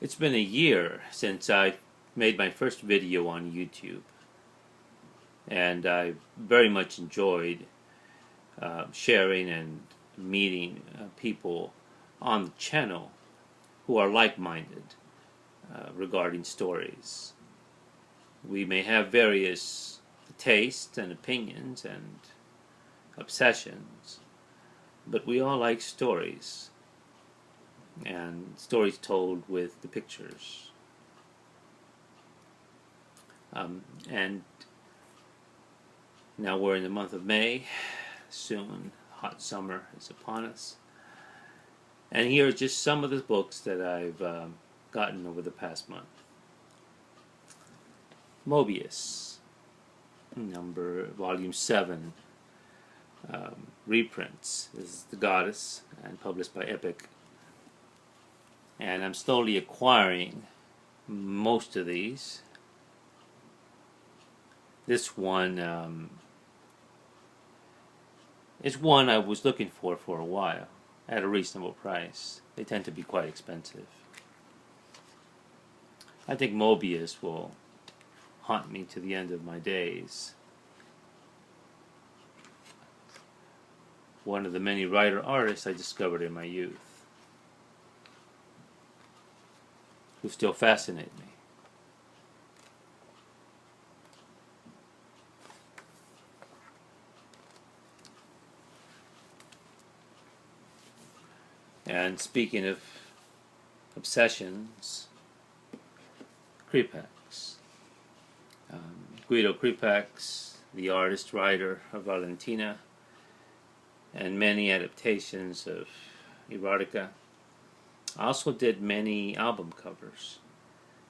It's been a year since I made my first video on YouTube, and I very much enjoyed sharing and meeting people on the channel who are like-minded regarding stories. We may have various tastes and opinions and obsessions, but we all like stories, and stories told with the pictures. And now we're in the month of May. Soon, hot summer is upon us. And here are just some of the books that I've gotten over the past month. Mobius, volume 7, reprints. This is The Goddess, and published by Epic. And I'm slowly acquiring most of these. This one is one I was looking for a while at a reasonable price. They tend to be quite expensive. I think Mobius will haunt me to the end of my days. One of the many writer-artists I discovered in my youth, who still fascinate me. And speaking of obsessions, CREPAX. Guido CREPAX, the artist-writer of Valentina, and many adaptations of erotica. I also did many album covers.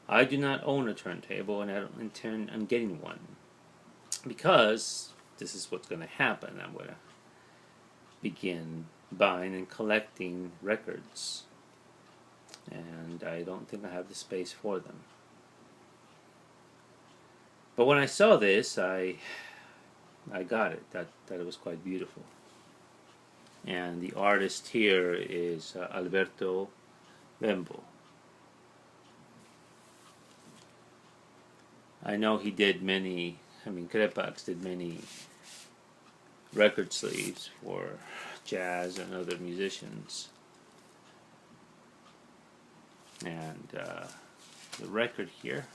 I do not own a turntable, and I don't intend on getting one, because this is what's going to happen. I'm going to begin buying and collecting records, and I don't think I have the space for them. But when I saw this, I got it. That it was quite beautiful. And the artist here is Alberto Bembo. I know he did many, CREPAX did many record sleeves for jazz and other musicians. And the record here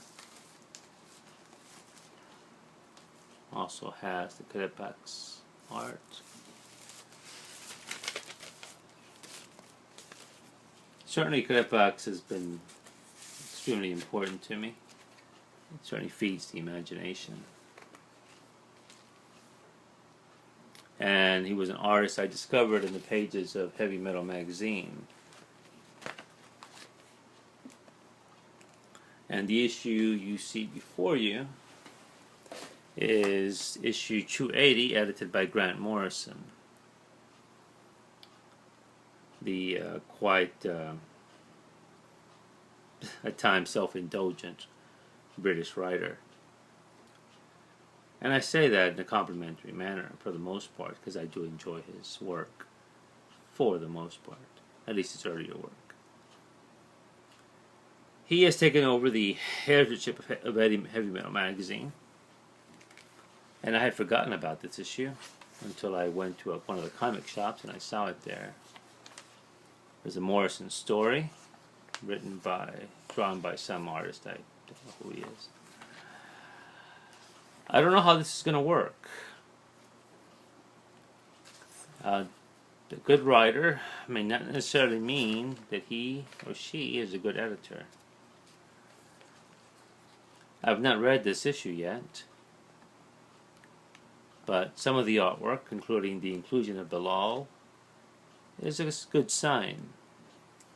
also has the CREPAX art. Certainly CREPAX has been extremely important to me. It certainly feeds the imagination. And he was an artist I discovered in the pages of Heavy Metal magazine. And the issue you see before you is issue 280, edited by Grant Morrison. The quite, at times, self-indulgent British writer. And I say that in a complimentary manner for the most part, because I do enjoy his work for the most part, at least his earlier work. He has taken over the editorship of Heavy Metal magazine, and I had forgotten about this issue until I went to one of the comic shops and I saw it there. There's a Morrison story, drawn by some artist. I don't know who he is. I don't know how this is going to work. The good writer may not necessarily mean that he or she is a good editor. I've not read this issue yet, but some of the artwork, including the inclusion of Bilal, is a good sign.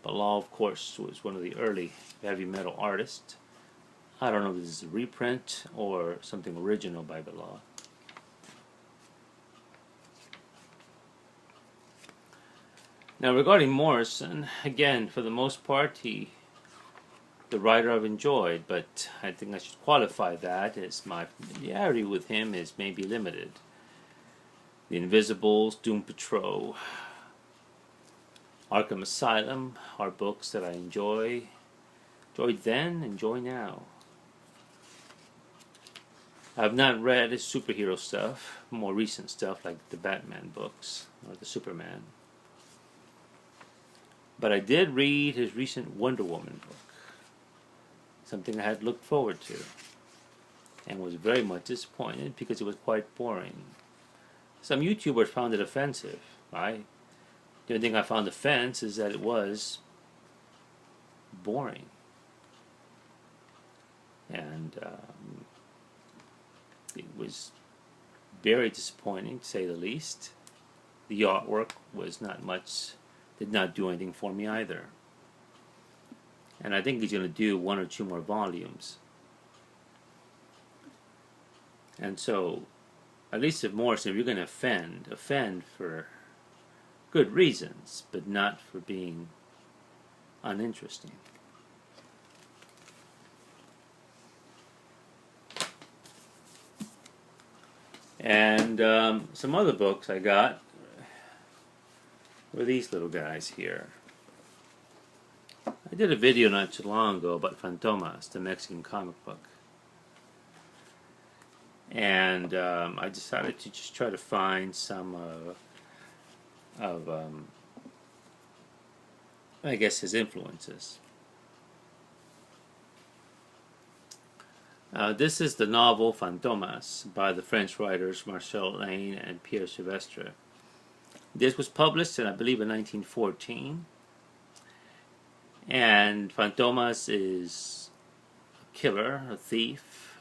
Bilal, of course, was one of the early heavy metal artists. I don't know if this is a reprint or something original by Bilal. Now, regarding Morrison, again, for the most part, the writer I've enjoyed, but I think I should qualify that as my familiarity with him is maybe limited. The Invisibles, Doom Patrol, Arkham Asylum are books that I enjoy. Enjoyed then, enjoy now. I've not read his superhero stuff, more recent stuff like the Batman books or the Superman. But I did read his recent Wonder Woman book, something I had looked forward to, and was very much disappointed because it was quite boring. Some YouTubers found it offensive. The only thing I found offensive is that it was boring. And it was very disappointing, to say the least. The artwork was not much, did not do anything for me either. And I think he's going to do 1 or 2 more volumes. And so, at least if Morrison, if you're going to offend for good reasons, but not for being uninteresting. And some other books I got were these little guys here. I did a video not too long ago about FANTOMAS, the Mexican comic book. And I decided to just try to find some of I guess his influences. This is the novel FANTOMAS by the French writers Marcel Lane and Pierre Sylvestre. This was published in, I believe, in 1914. And FANTOMAS is a killer, a thief,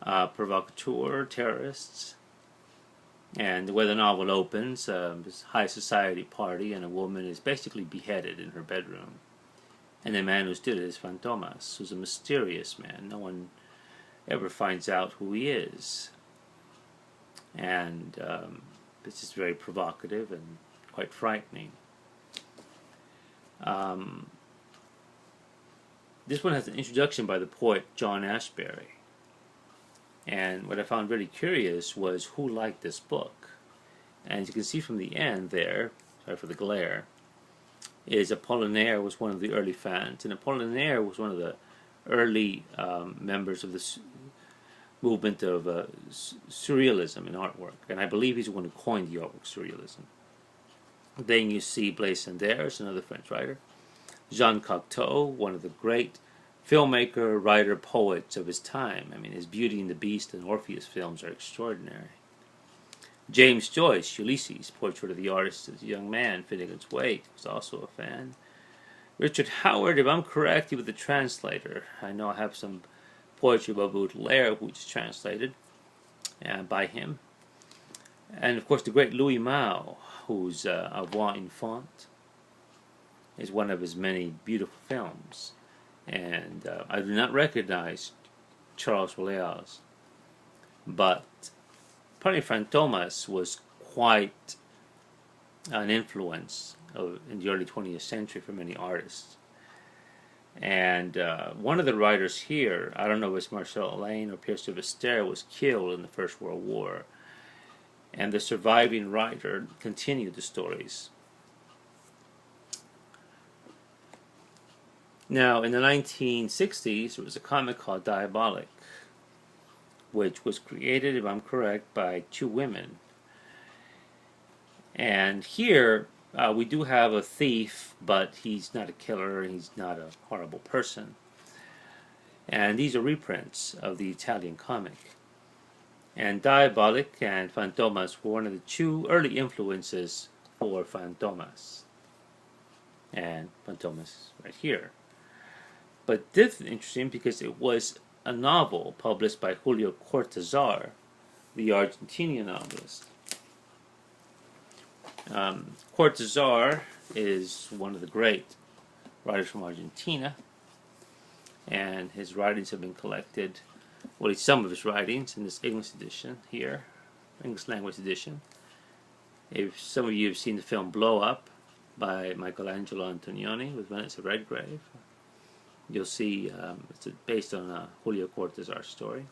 a provocateur, terrorists. And the way the novel opens, this high society party, and a woman is basically beheaded in her bedroom. And the man who's did it is FANTOMAS, who's a mysterious man. No one ever finds out who he is. And this is very provocative and quite frightening. This one has an introduction by the poet John Ashbery. And what I found really curious was who liked this book. And as you can see from the end there, sorry for the glare, is Apollinaire was one of the early fans. And Apollinaire was one of the early members of the movement of surrealism in artwork. And I believe he's the one who coined the artwork surrealism. Then you see Blaise Cendares, another French writer. Jean Cocteau, one of the great filmmaker, writer, poets of his time. I mean, his Beauty and the Beast and Orpheus films are extraordinary. James Joyce, Ulysses, Portrait of the Artist as a Young Man, Finnegan's Wake, was also a fan. Richard Howard, if I'm correct, he was the translator. I know I have some poetry by Baudelaire, which is translated by him. And of course, the great Louis Malle, whose Avoir Enfant is one of his many beautiful films. And I do not recognize Charles Williams, but apparently FANTOMAS was quite an influence in the early 20th century for many artists. And one of the writers here, I don't know if it's Marcel Lane or Pierre Sylvestre, was killed in the First World War. And the surviving writer continued the stories. Now, in the 1960s, there was a comic called Diabolic, which was created, if I'm correct, by 2 women. And here, we do have a thief, but he's not a killer, he's not a horrible person. And these are reprints of the Italian comic. And Diabolic and FANTOMAS were one of the 2 early influences for FANTOMAS. And FANTOMAS right here. But this is interesting because it was a novel published by Julio Cortázar, the Argentinian novelist. Cortázar is one of the great writers from Argentina, and his writings have been collected, well, some of his writings in this English edition here, English language edition. If some of you have seen the film Blow Up by Michelangelo Antonioni with Vanessa Redgrave, you'll see it's based on a Julio Cortázar story.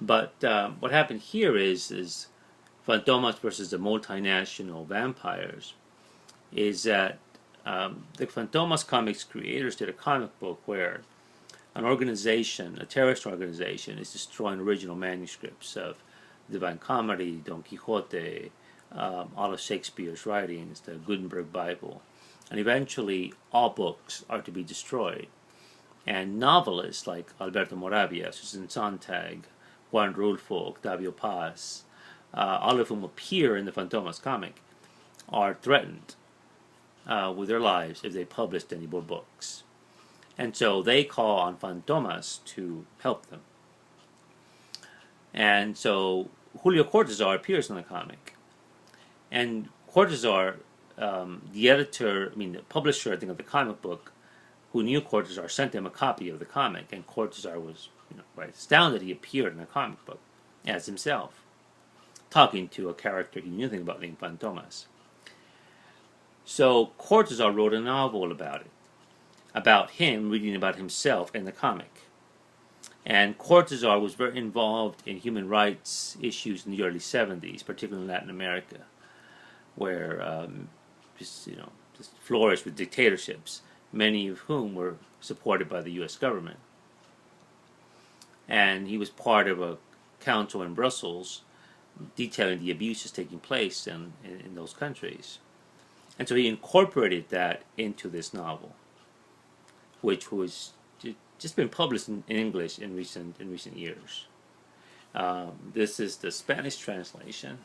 But what happened here is FANTOMAS versus the multinational vampires, is that The Fantomas comics creators did a comic book where an organization, a terrorist organization, is destroying original manuscripts of Divine Comedy, Don Quixote, all of Shakespeare's writings, the Gutenberg Bible, and eventually all books are to be destroyed. And novelists like Alberto Moravia, Susan Sontag, Juan Rulfo, Octavio Paz, all of whom appear in the Fantomas comic, are threatened with their lives if they published any more books. And so they call on Fantomas to help them. And so Julio Cortázar appears in the comic. And Cortázar, the publisher, I think, of the comic book, who knew Cortázar, sent him a copy of the comic. And Cortázar was quite astounded he appeared in a comic book as himself, talking to a character he knew nothing about named Fantomas. So Cortázar wrote a novel about it, about him reading about himself in the comic. And Cortázar was very involved in human rights issues in the early 70s, particularly in Latin America, where just flourished with dictatorships, many of whom were supported by the U.S. government. And he was part of a council in Brussels detailing the abuses taking place in those countries. And so he incorporated that into this novel, which was just been published in English in recent years. This is the Spanish translation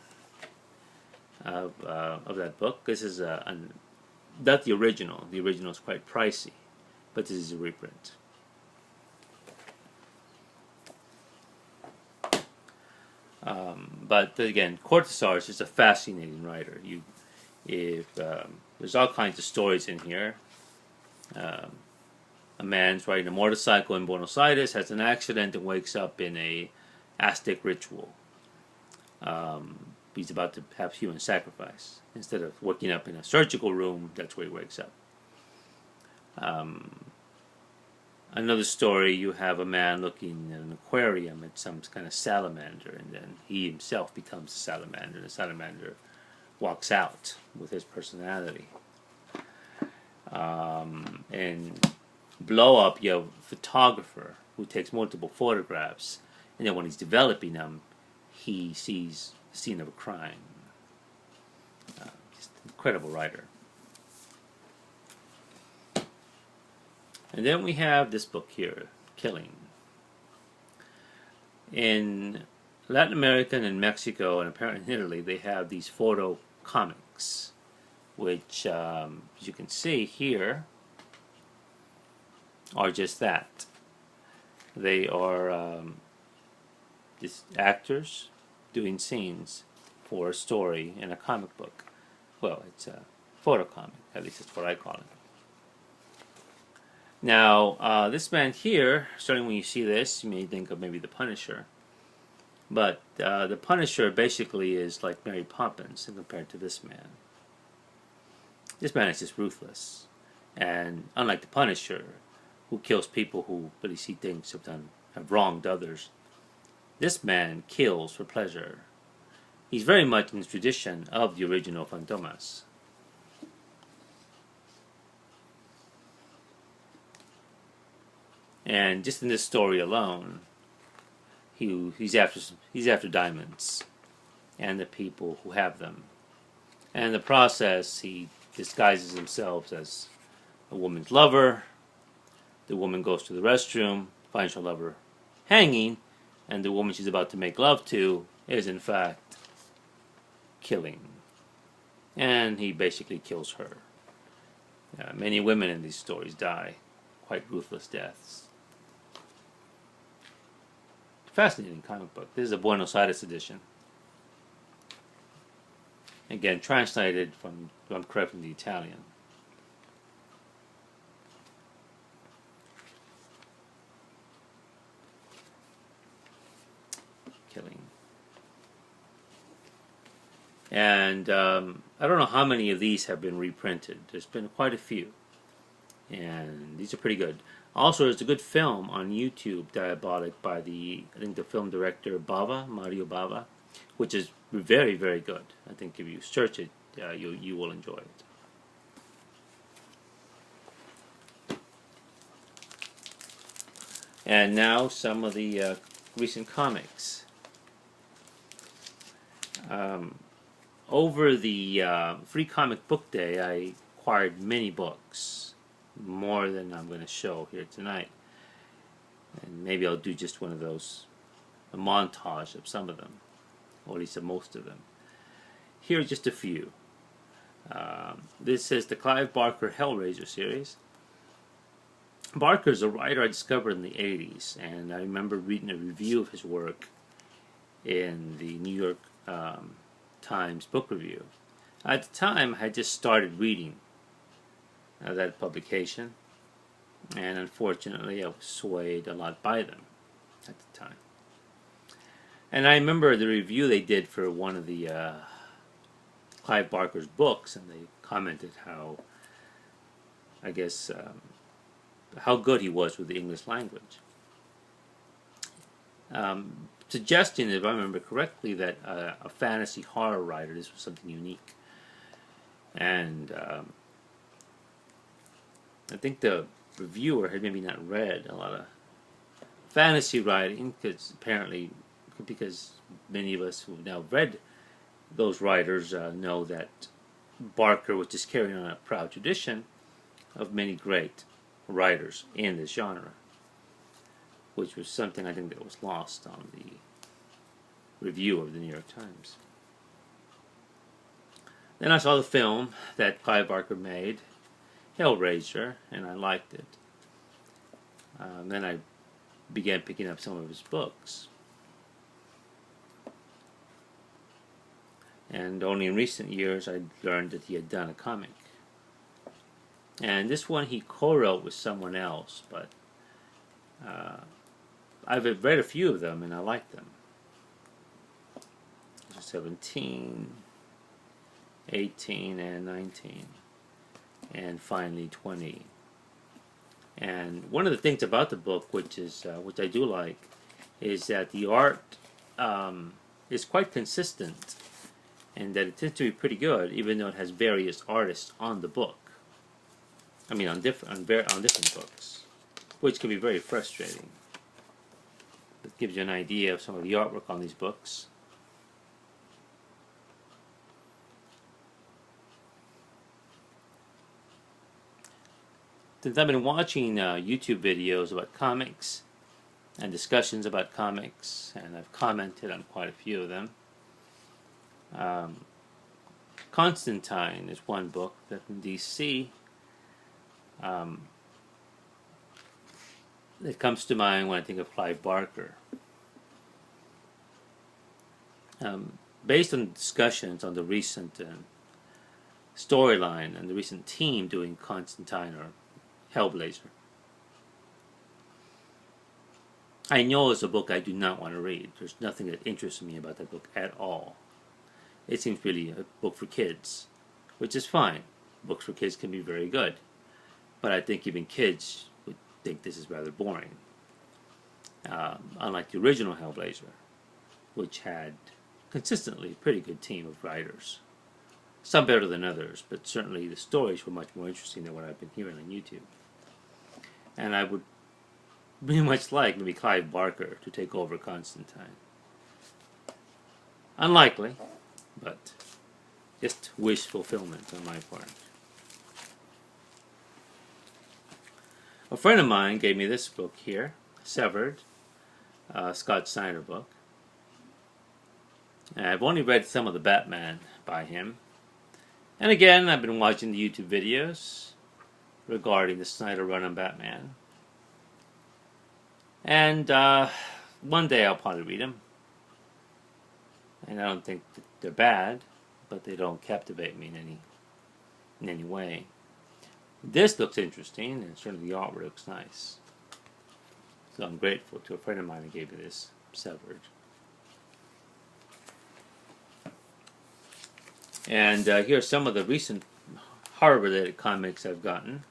of that book. This is not the original. The original is quite pricey, but this is a reprint. But again, Cortázar is just a fascinating writer. There's all kinds of stories in here. A man's riding a motorcycle in Buenos Aires, has an accident, and wakes up in a Aztec ritual. He's about to have human sacrifice. Instead of waking up in a surgical room, that's where he wakes up. Another story, you have a man looking in an aquarium at some kind of salamander, and then he himself becomes a salamander, and the salamander walks out with his personality. And Blow Up, you have a photographer who takes multiple photographs, and then when he's developing them, he sees the scene of a crime. Just an incredible writer. And then we have this book here, Killing. In Latin America and in Mexico, and apparently in Italy, they have these photo comics, which, as you can see here, are just that. They are just actors doing scenes for a story in a comic book. Well, it's a photo comic, at least that's what I call it. Now, this man here, starting when you see this, you may think of maybe the Punisher. But the Punisher basically is like Mary Poppins compared to this man. This man is just ruthless. And unlike the Punisher, who kills people who really see things have wronged others, this man kills for pleasure. He's very much in the tradition of the original Fantomas. And just in this story alone, he's after diamonds and the people who have them. And in the process, he disguises himself as a woman's lover. The woman goes to the restroom, finds her lover hanging, and the woman she's about to make love to is in fact killing. And he basically kills her. Many women in these stories die quite ruthless deaths. Fascinating comic book. This is a Buenos Aires edition. Again, translated from, if I'm correct, from the Italian. Killing. And I don't know how many of these have been reprinted. There's been quite a few. And these are pretty good. Also, there's a good film on YouTube, Diabolic, by I think the film director Bava, Mario Bava, which is very, very good. I think if you search it, you will enjoy it. And now some of the recent comics. Over the free comic book day, I acquired many books, more than I'm going to show here tonight. And maybe I'll do just one of those, a montage of some of them, or at least of most of them. Here are just a few. This is the Clive Barker Hellraiser series. Barker is a writer I discovered in the 80s, and I remember reading a review of his work in the New York Times book review. At the time, I had just started reading that publication, and unfortunately I was swayed a lot by them at the time. And I remember the review they did for one of the Clive Barker's books, and they commented how, I guess, how good he was with the English language. Suggesting, if I remember correctly, that a fantasy horror writer, this was something unique. And I think the reviewer had maybe not read a lot of fantasy writing, because many of us who have now read those writers know that Barker was just carrying on a proud tradition of many great writers in this genre, which was something I think that was lost on the review of the New York Times. Then I saw the film that Clive Barker made, Hellraiser, and I liked it. Then I began picking up some of his books. And only in recent years I learned that he had done a comic. And this one he co-wrote with someone else, but I've read a few of them and I like them. 17, 18, and 19, and finally 20. And one of the things about the book, which I do like, is that the art is quite consistent, and that it tends to be pretty good, even though it has various artists on the book. I mean, on different books, which can be very frustrating. It gives you an idea of some of the artwork on these books. Since I've been watching YouTube videos about comics and discussions about comics, and I've commented on quite a few of them. Constantine is one book that in DC that comes to mind when I think of Clive Barker. Based on discussions on the recent storyline and the recent team doing Constantine or Hellraiser, I know it's a book I do not want to read. There's nothing that interests me about that book at all. It seems really a book for kids, which is fine. Books for kids can be very good, but I think even kids would think this is rather boring. Unlike the original Hellraiser, which had consistently a pretty good team of writers. Some better than others, but certainly the stories were much more interesting than what I've been hearing on YouTube. And I would pretty much like maybe Clive Barker to take over Constantine. Unlikely, but just wish fulfillment on my part. A friend of mine gave me this book here, Severed, Scott Snyder book. And I've only read some of the Batman by him. And again, I've been watching the YouTube videos regarding the Snyder run on Batman. And one day I'll probably read them. And I don't think that they're bad, but they don't captivate me in any way. This looks interesting, and certainly the artwork looks nice. So I'm grateful to a friend of mine who gave me this, Severed. And here are some of the recent horror-related comics I've gotten.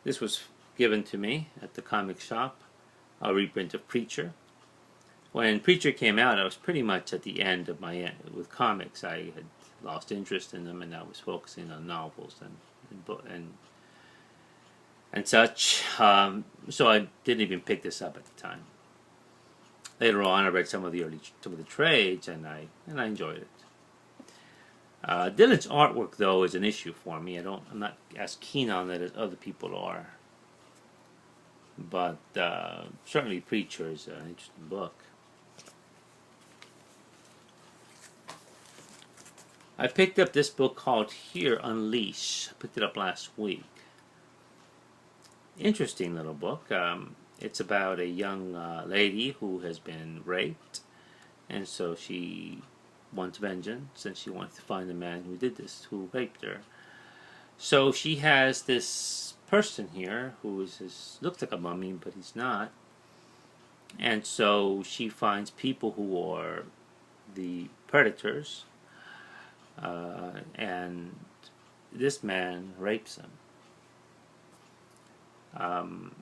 This was given to me at the comic shop, a reprint of Preacher. When Preacher came out, I was pretty much at the end of my with comics. I had lost interest in them, and I was focusing on novels and and such. So I didn't even pick this up at the time. Later on, I read some of the trades, and I enjoyed it. Dylan's artwork, though, is an issue for me. I'm not as keen on it as other people are. But certainly, Preacher is an interesting book. I picked up this book called Here Unleash. I picked it up last week. Interesting little book. It's about a young lady who has been raped, and so she wants vengeance, and she wants to find the man who did this, who raped her. So she has this person here who looks like a mummy, but he's not. And so she finds people who are the predators, and this man rapes them.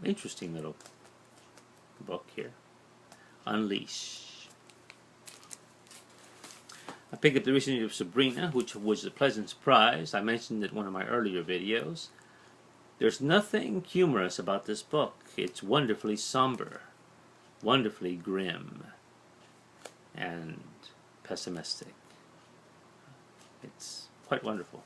Interesting little book here. Unleash. I picked up the recent issue of Sabrina, which was a pleasant surprise. I mentioned it in one of my earlier videos. There's nothing humorous about this book. It's wonderfully somber, wonderfully grim, and pessimistic. It's quite wonderful.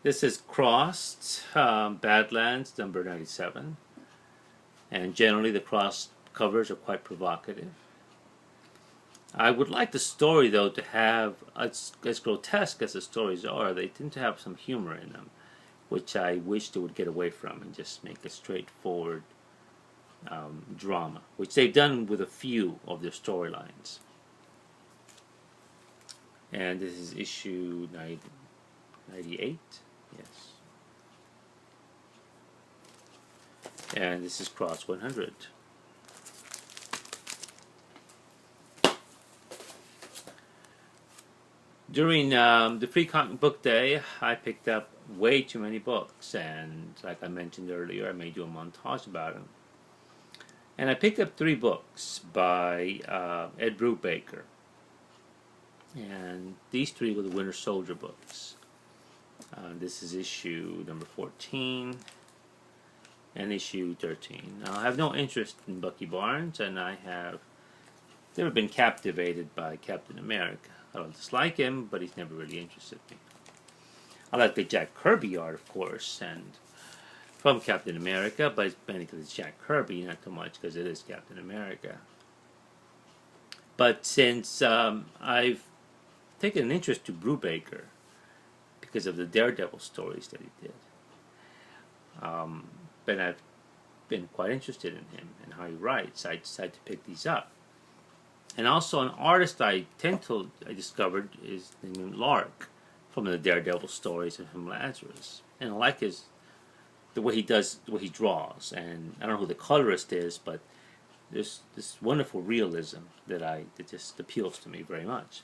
This is Crossed, Badlands, number 97. And generally the crossed covers are quite provocative. I would like the story, though, to have, as grotesque as the stories are, they tend to have some humor in them, which I wish they would get away from and just make a straightforward drama, which they've done with a few of their storylines. And this is issue 98, yes. And this is Cross 100. During the Free Comic Book Day, I picked up way too many books, and like I mentioned earlier, I may do a montage about them. And I picked up 3 books by Ed Brubaker, and these 3 were the Winter Soldier books. This is issue number 14 and issue 13. Now, I have no interest in Bucky Barnes, and I have never been captivated by Captain America. I don't dislike him, but he's never really interested me. I like the Jack Kirby art, of course, and from Captain America, but it's mainly because it's Jack Kirby, not so much because it is Captain America. But since I've taken an interest to Brubaker because of the Daredevil stories that he did, but I've been quite interested in him and how he writes, I decided to pick these up. And also an artist I discovered is named Lark from the Daredevil stories and from Lazarus. And I like the way he does, the way he draws. And I don't know who the colorist is, but there's this wonderful realism that just appeals to me very much.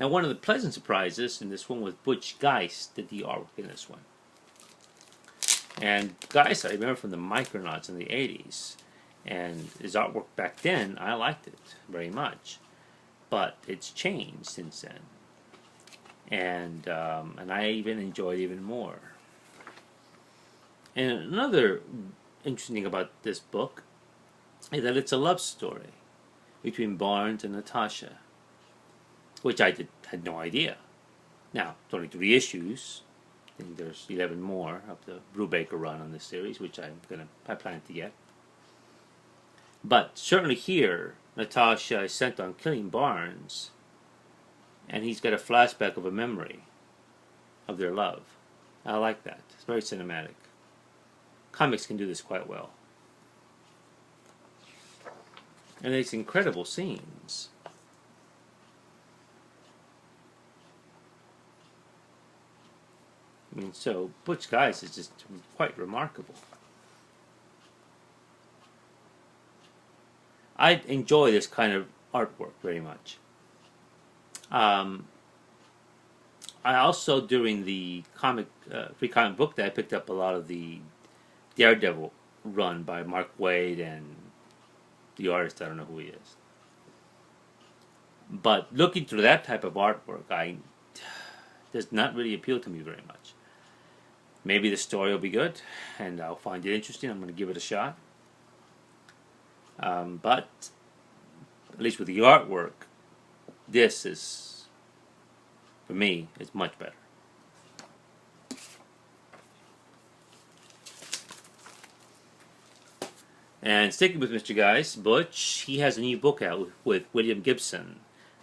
Now, one of the pleasant surprises in this one was Butch Geist did the artwork in this one. And Geist, I remember from the Micronauts in the 80s. And his artwork back then, I liked it very much, but it's changed since then, and I even enjoyed it even more. And another interesting thing about this book is that it's a love story between Barnes and Natasha, which I had no idea. Now, it's only 3 issues. I think there's 11 more of the Brubaker run on this series, which I plan to get. But certainly here, Natasha is sent on killing Barnes, and he's got a flashback of a memory of their love. I like that. It's very cinematic. Comics can do this quite well. And it's incredible scenes. I mean, so Butch Geist is just quite remarkable. I enjoy this kind of artwork very much. I also, during the Free Comic Book Day, I picked up a lot of the Daredevil run by Mark Waid and the artist, I don't know who he is. But looking through that type of artwork, does not really appeal to me very much. Maybe the story will be good, and I'll find it interesting. I'm going to give it a shot. But at least with the artwork, this is, for me, it's much better. And sticking with Mr. Guys, Butch, he has a new book out with William Gibson,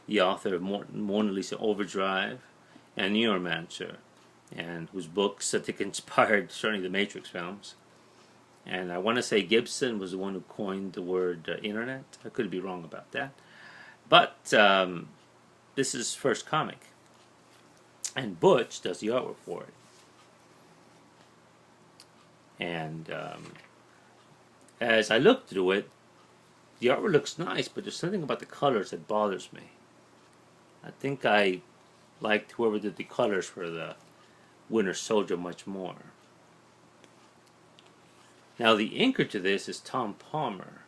the author of Mona Lisa Overdrive and Neuromancer, and whose books I think inspired certainly the Matrix films. And I want to say Gibson was the one who coined the word internet. I could be wrong about that. But this is his first comic. And Butch does the artwork for it. And as I look through it, the artwork looks nice, but there's something about the colors that bothers me. I think I liked whoever did the colors for the Winter Soldier much more. Now the inker to this is Tom Palmer,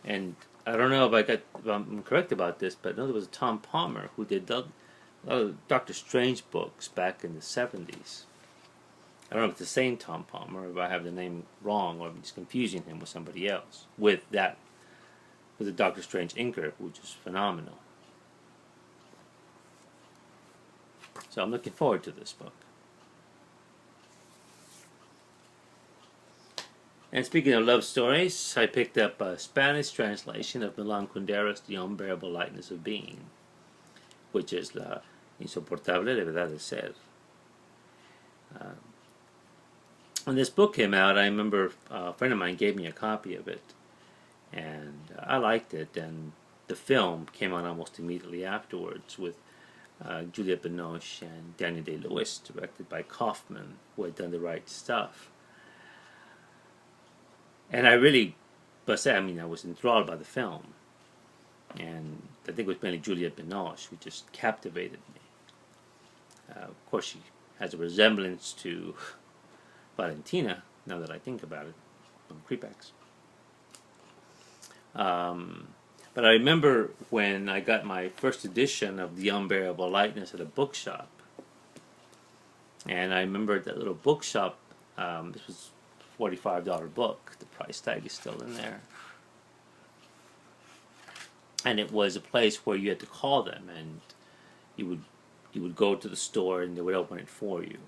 and I don't know if I'm correct about this, but I know there was a Tom Palmer who did Doctor Strange books back in the 70s. I don't know if it's the same Tom Palmer, or if I have the name wrong, or I'm just confusing him with somebody else. With the Doctor Strange inker, which is phenomenal. So I'm looking forward to this book. And speaking of love stories, I picked up a Spanish translation of Milan Kundera's The Unbearable Lightness of Being, which is La Insoportable Levedad de Ser. When this book came out, I remember a friend of mine gave me a copy of it, and I liked it, and the film came out almost immediately afterwards with Juliette Binoche and Daniel Day-Lewis, directed by Kaufman, who had done The Right Stuff. And I really must say, I was enthralled by the film. And I think it was mainly Juliette Binoche who just captivated me. Of course, she has a resemblance to Valentina, now that I think about it, from CREPAX. But I remember when I got my first edition of The Unbearable Lightness at a bookshop. And I remember that little bookshop, this was a $45 book. The price tag is still in there. And it was a place where you had to call them, and you would go to the store and they would open it for you.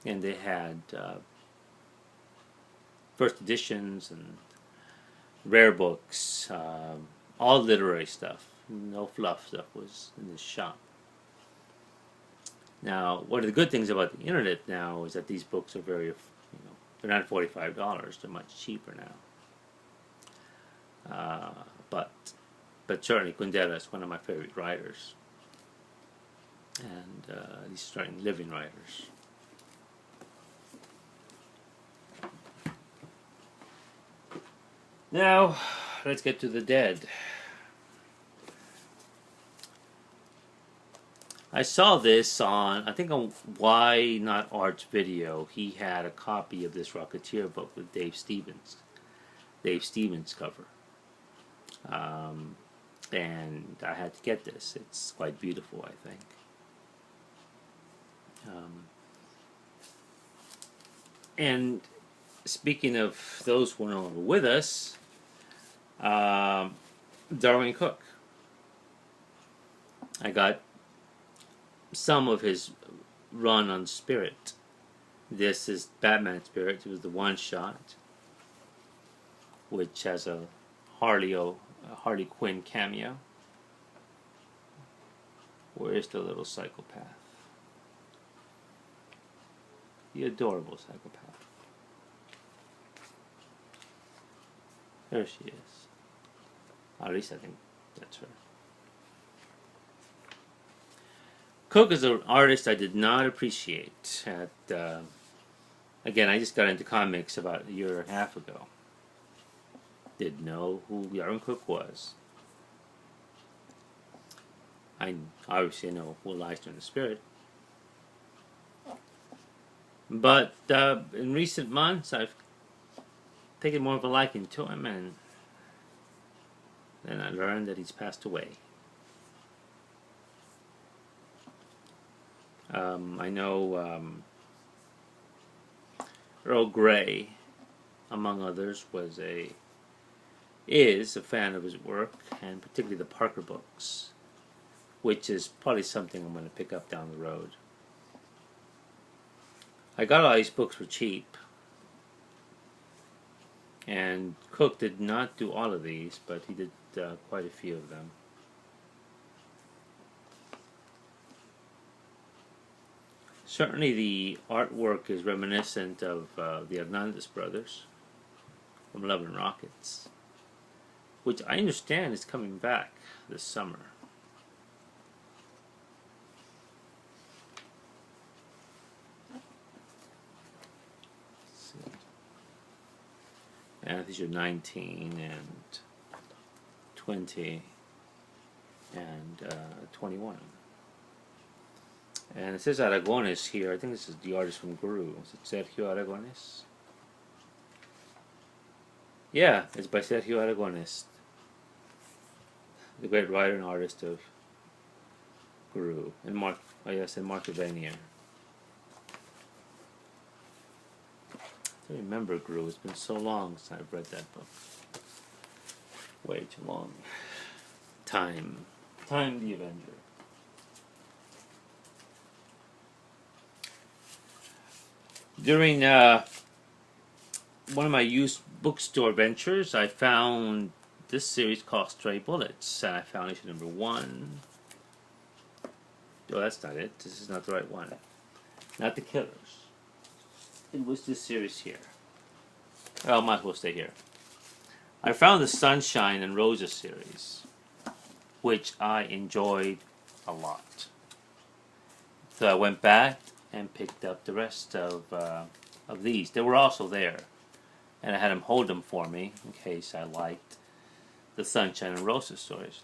And they had first editions and rare books, all literary stuff. No fluff stuff was in this shop. Now, one of the good things about the internet now is that these books are very, they're not $45. They're much cheaper now. But certainly Kundera is one of my favorite writers, and these starting living writers. Now, let's get to the dead. I saw this on, I think on Why Not Art's video. He had a copy of this Rocketeer book with Dave Stevens cover. And I had to get this. It's quite beautiful, I think. And speaking of those who are no longer with us, DARWYN COOKE. I got some of his run on Spirit. This is Batman Spirit. It was the one shot, which has a Harley Quinn cameo. Where is the little psychopath? The adorable psychopath. There she is. At least I think that's her. Cook is an artist I did not appreciate. Again, I just got into comics about a year and a half ago. Didn't know who DARWYN COOKE was. I obviously know who lies in the Spirit. But in recent months, I've taken more of a liking to him, and then I learned that he's passed away. I know Earl Grey, among others, is a fan of his work, and particularly the Parker books, which is probably something I'm going to pick up down the road. I got all these books for cheap, and Cook did not do all of these, but he did quite a few of them. Certainly the artwork is reminiscent of the Hernandez brothers from Love and Rockets, which I understand is coming back this summer. And these are 19 and 20 and 21. And it says Aragones here. I think this is the artist from Guru. Is it Sergio Aragones? Yeah, it's by Sergio Aragones, the great writer and artist of Guru. And Mark Vanier. I remember Guru. It's been so long since I've read that book. Way too long. Time the Avenger. During one of my used bookstore ventures, I found this series called Stray Bullets, and I found issue number 1. Oh, that's not it. This is not the right one. Not The Killers. It was this series here. Oh, I might as well stay here. I found the Sunshine and Roses series, which I enjoyed a lot. So I went back and picked up the rest of these. They were also there, and I had them hold them for me in case I liked the Sunshine and Roses stories.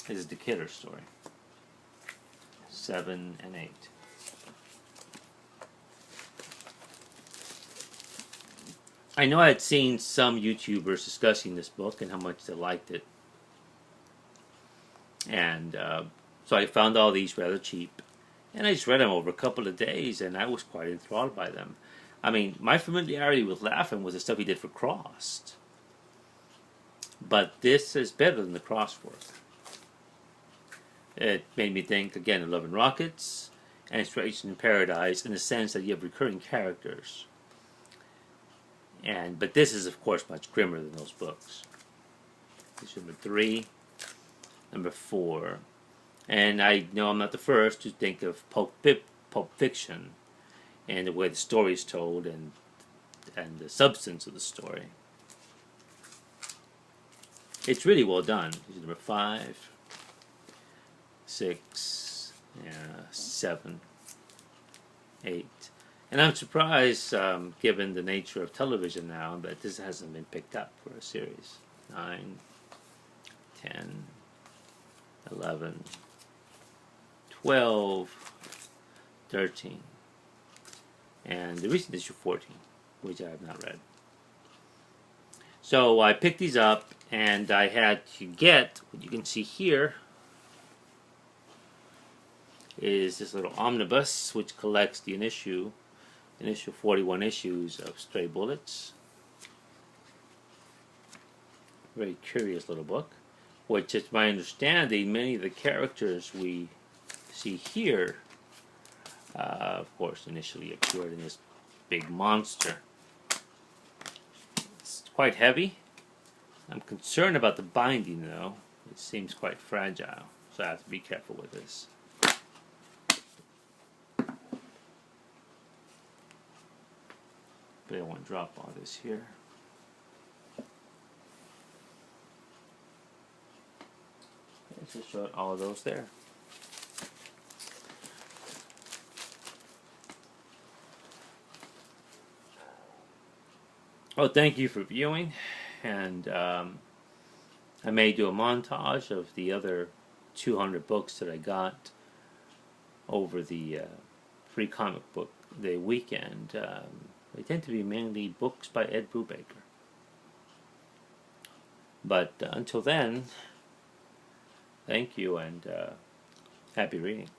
This is the Killer story, 7 and 8. I know I had seen some YouTubers discussing this book and how much they liked it, and so I found all these rather cheap. And I just read them over a couple of days, and I was quite enthralled by them. I mean, my familiarity with Laugh-In was the stuff he did for Crossed. But this is better than the Crossed work. It made me think, again, of Love and Rockets and Inspiration in Paradise, in the sense that you have recurring characters. But this is, of course, much grimmer than those books. This is number 3, number 4. And I know I'm not the first to think of Pulp Fiction and the way the story is told and the substance of the story. It's really well done. This is number 5, 6, 7, 8. And I'm surprised, given the nature of television now, that this hasn't been picked up for a series. 9, 10, 11, 12, 13, and the recent issue 14, which I have not read. So I picked these up, and I had to get, what you can see here, is this little omnibus, which collects the initial 41 issues of Stray Bullets. Very curious little book, which, it's my understanding, many of the characters we see here, of course, initially appeared in this big monster. It's quite heavy. I'm concerned about the binding, though. It seems quite fragile, so I have to be careful with this. But I won't drop all this here. Let's just show all of those there. Well, thank you for viewing, and I may do a montage of the other 200 books that I got over the Free Comic Book Day weekend. They tend to be mainly books by Ed Brubaker. But until then, thank you, and happy reading.